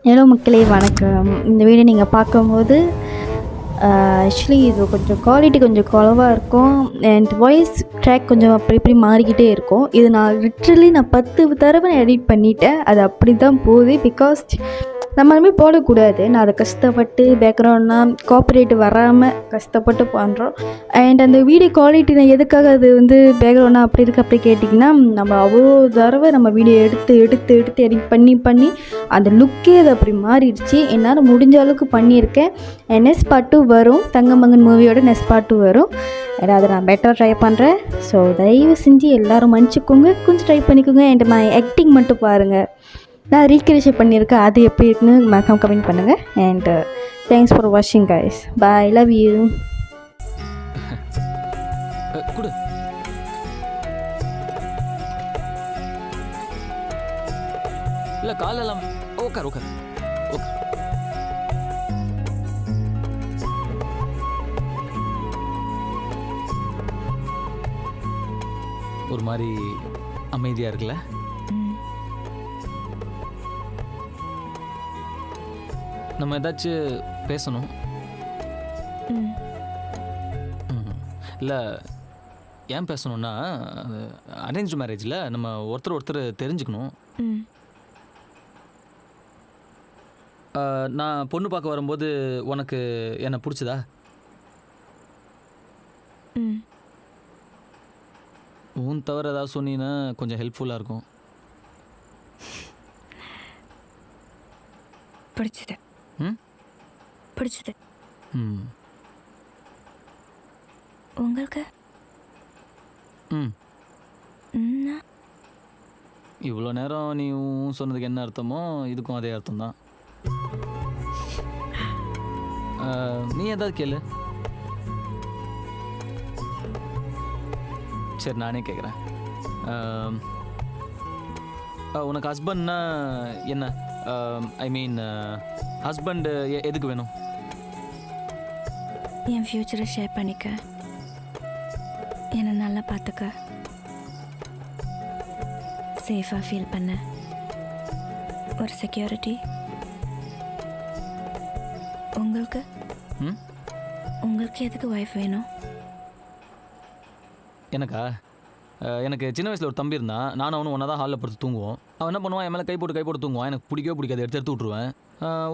Hello மக்களே வணக்கம். இந்த வீடியோ நீங்கள் பார்க்கும்போது ஆக்சுவலி இது கொஞ்சம் குவாலிட்டி கொஞ்சம் குறைவா இருக்கும். அண்ட் வாய்ஸ் ட்ராக் கொஞ்சம் அப்படி இப்படி மாறிக்கிட்டே இருக்கும். இது நான் லிட்ரலி 10 தடவை எடிட் பண்ணிட்டேன். அது அப்படி தான் போகுது. பிகாஸ் நம்மளுமே போடக்கூடாது. நான் அதை கஷ்டப்பட்டு பேக்ரவுண்ட்லாம் காப்பிரைட் வராமல் கஷ்டப்பட்டு பண்ணுறோம். அண்ட் அந்த வீடியோ குவாலிட்டி நான் எதுக்காக அது பேக்ரவுண்டாக அப்படி இருக்குது அப்படி கேட்டிங்கன்னா, நம்ம அவ்வளோ தடவை நம்ம வீடியோ எடுத்து எடிட் பண்ணி அந்த லுக்கே அது அப்படி மாறிடுச்சு. என்னால் முடிஞ்ச அளவுக்கு பண்ணியிருக்கேன். நெக்ஸ்ட் பார்ட் 2 வரும். தங்கமங்கன் மூவியோட நெக்ஸ்ட் பார்ட் 2 வரும். அதை நான் பெட்டராக ட்ரை பண்ணுறேன். ஸோ தயவு செஞ்சு எல்லோரும் மன்னிச்சிக்கோங்க, கொஞ்சம் ட்ரை பண்ணிக்கோங்க. அண்ட் மை ஆக்டிங் மட்டும் பாருங்கள். நான் ரீக்ரியேஷன் பண்ணியிருக்கேன். அது எப்படி இருக்குன்னு மறக்காம கமெண்ட் பண்ணுங்கள். அண்ட் தேங்க்ஸ் ஃபார் வாட்சிங் கைஸ். Bye, love you. குடு. இல்லை காலெல்லாம் உட்கார். ஒரு மாதிரி அமைதியா இருக்குல்ல? நம்ம ஏதாச்சும் பேசணும். இல்லை ஏன் பேசணும்னா, அரேஞ்ச் மேரேஜில் நம்ம ஒருத்தர் தெரிஞ்சுக்கணும். நான் பொண்ணு பார்க்க வரும்போது உனக்கு என்னை பிடிச்சதா? உன் தவிர ஏதாவது சொன்னீங்கன்னா கொஞ்சம் ஹெல்ப்ஃபுல்லாக இருக்கும். பிடிச்சது. பிடிச்சது. உங்களுக்கு? இவ்வளோ நேரம் நீ சொன்னதுக்கு என்ன அர்த்தமோ இதுக்கும் அதே அர்த்தம் தான். நீ ஏதாவது கேளு. சரி நானே கேட்குறேன். உனக்கு ஹஸ்பண்ட்னா என்ன? ஐ மீன் ஹஸ்பண்ட் எதுக்கு வேணும்? என் ஃப்யூச்சரை ஷேர் பண்ணிக்க, என்னை நல்லா பார்த்துக்க, சேஃபாக ஃபீல் பண்ண ஒரு செக்யூரிட்டி. உங்களுக்கு உங்களுக்கு எதுக்கு ஒய்ஃப் வேணும்? எனக்கா? எனக்கு சின்ன வயசில் ஒரு தம்பி இருந்தான். நானும் அவனும் ஒன்றா தான் ஹாலில் படுத்து தூங்குவோம். அவன் என்ன பண்ணுவான், என் மேலே கை போட்டு தூங்குவான். எனக்கு பிடிக்கவே பிடிக்காது, எடுத்து விட்ருவேன்.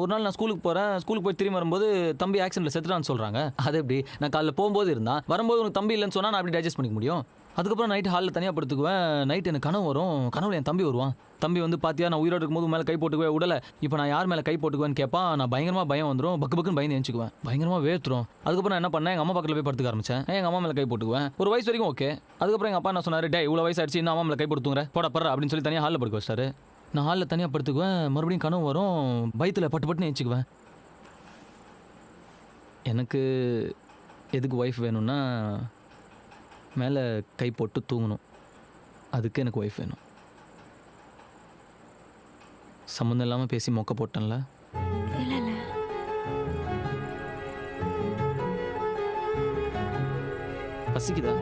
ஒரு நாள் நான் ஸ்கூலுக்கு போகிறேன். ஸ்கூலுக்கு போய் திரும்பி வரும்போது தம்பி ஆக்சிடென்ட்டில் செத்துட்டான்னு சொல்கிறாங்க. அது எப்படி? நான் காலைல போகும்போது இருந்தான், வரும்போது உனக்கு தம்பி இல்லைன்னு சொன்னால் நான் அப்படி டைஜஸ்ட் பண்ணிக்க முடியும்? அதுக்கப்புறம் நைட்டு ஹாலில் தனியாக படுத்துக்குவேன். நைட்டு எனக்கு கனவு வரும். கனவுல என் தம்பி வருவான். தம்பி பாத்தியா நான் உயிரோடு இருக்கும்போது மேலே கை போட்டுக்குவேன் விடலை, இப்போ நான் யார் மேலே கை போட்டுக்குவேன்னு கேட்பான். நான் பயங்கரமாக பயம் வந்துடும். பக்குன்னு பயந்து எழுச்சிக்குவேன். பயங்கரமாக வேர்த்துரும். அதுக்கப்புறம் நான் என்ன பண்ணேன், எங்கள் அம்மா பக்கத்தில் போய் படுத்துக்க ஆரம்பிச்சேன். எங்கள் அம்மா மேலே கை போட்டுக்குவேன். ஒரு வயசு வரைக்கும் ஓகே. அதுக்கப்புறம் எங்கள் அப்பா என்ன சொன்னார், டே இவ்வளோ வயசு ஆயிடுச்சு, இன்னும் அம்மா மேலே கை போட்டுங்கிற போட அப்படின்னு சொல்லி தனியாக ஹாலில் படுக்க வச்சாரு. நான் ஹாலில் தனியாக படுத்துக்குவேன். மறுபடியும் கனவு வரும். பயத்தில் பட்டுன்னு எழுச்சிக்குவேன். எனக்கு எதுக்கு ஒய்ஃப் வேணும்னா, மேலே கை போட்டு தூங்கணும். அதுக்கு எனக்கு ஒய்ஃப் வேணும். சம்மந்தம் இல்லாமல் பேசி மொக்க போட்டேன்ல? இல்லை பசிக்குதா?